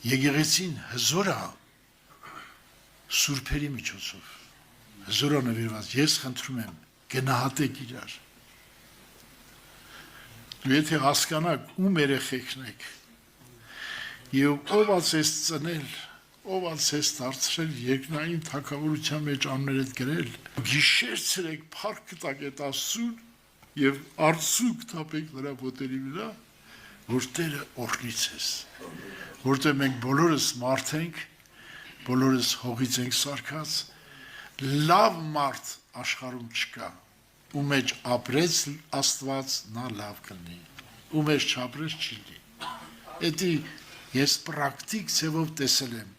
Եկեղեցին հզոր է սուրբերի միջոցով, հզոր է նվիրված, ես խնդրում եմ, գնահատեք իրար, դու եթե հասկանաք ում երեխեքն եք, և ով ացես ծնել, ով ացես դարձրել երկնային թագավորության մեջ անուններդ գրել, գիշեր ցրեք փառք տակ այդ Աստծուն եւ արցուկ թափեք նրա ոտերի վրա, որ Տերը օրհնից ես, որտեղ մենք բոլորս մարդ ենք, բոլորս հողից ենք սարքած, լավ մարդ աշխարհում չկա, ու մեջ ապրեց Աստված նա լավ կլինի, ու մեջ չապրեց չի լինի։ Էդի ես պրակտիկ ձևով տեսել եմ,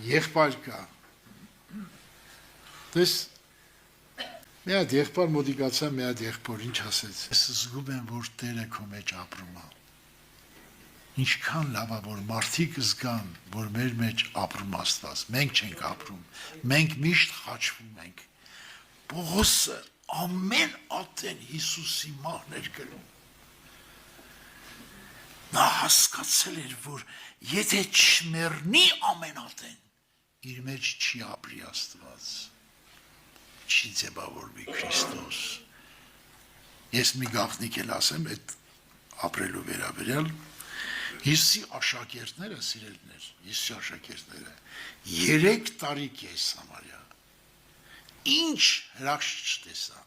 եղբայր կա, տես, մի հատ եղբայր մոտիկացա, մի հատ եղբոր, ինչ ասեց, ես զգում եմ, որ Տերը քո մեջ ապրում է, ինչքան լավ է, որ մարդիկ զգան, որ մեր մեջ ապրում Աստված, մենք չենք ապրում, մենք միշտ խաչվում ենք, Պողոսը ամեն ատեն Հիսուսի մահն էր գրում, նա հասկացել էր, որ եթե չմեռնի ամեն ատեն, իր մեջ չի ապրի Աստված, չի ձևավորվի Քրիստոս։ Ես մի գաղտնիք էլ ասեմ, այդ ապրելու վերաբերյալ, Հիսուսի աշակերտները, սիրելիներ, Հիսուսի աշակերտները, 3 տարի կես համարյա, ինչ հրաշք չտեսա,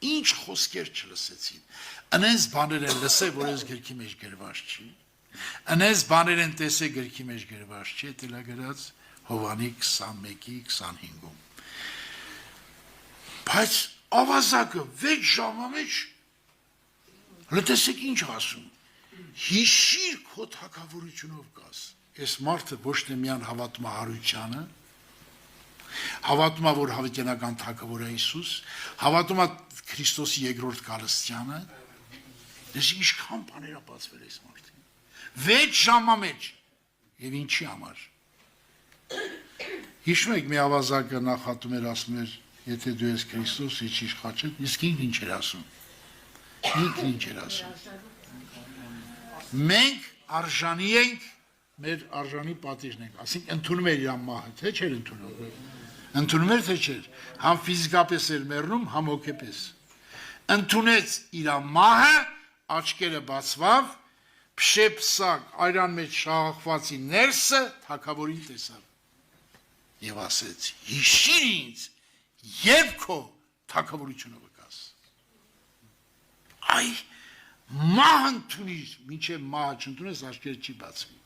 ինչ խոսքեր չլսեցին, ընենց բաներ են լսել, որ ես գրքի մեջ գրված չի, ընենց բաներ են տեսել գրքի մեջ գրված չի, դելա գրած Հովանի 21-ի 25-ում, բայց ավազակը 6 ժամա մեջ, լտեսեք ինչ ասում, հիշիր քո թագավորությունով գաս, ես մարդը ոչ թե միան հավատում է հարությանը, հավատում է, որ հավիտենական թագավոր է Հիսուս, հավատում է Քրիստոսի երկրորդ գալստյանը, դες ինչքան բաներ է բացվել այս մարդին, 6 ժամա մեջ, և ինչի համար, հիշում եք մի ավազակը նախատում էր ասում էր, եթե դու ես Քրիստոս, իջիր խաչդ, իսկ ինքն ինչ էր ասում, ինքն ինչ էր ասում, մենք արժանի ենք, մեր արժանի պատիժն ենք, ասենք ընդունում էր իր մահը, թե չէր ընդունում էր, թե չէր, համ ֆիզիկապես էր մեռնում, համ հոգեպես, ընդունեց իր մահը, աչքերը բացվավ, փշեպսակ, այրան մեջ շաղախվածի ներսը, թագավորին տեսավ, և ասեց, հիշիր ինձ, և քո թագավորությունը վկաս, այ, մահ ընդունիր, մինչև մահը չընդունես, աչքերը չի բացվի,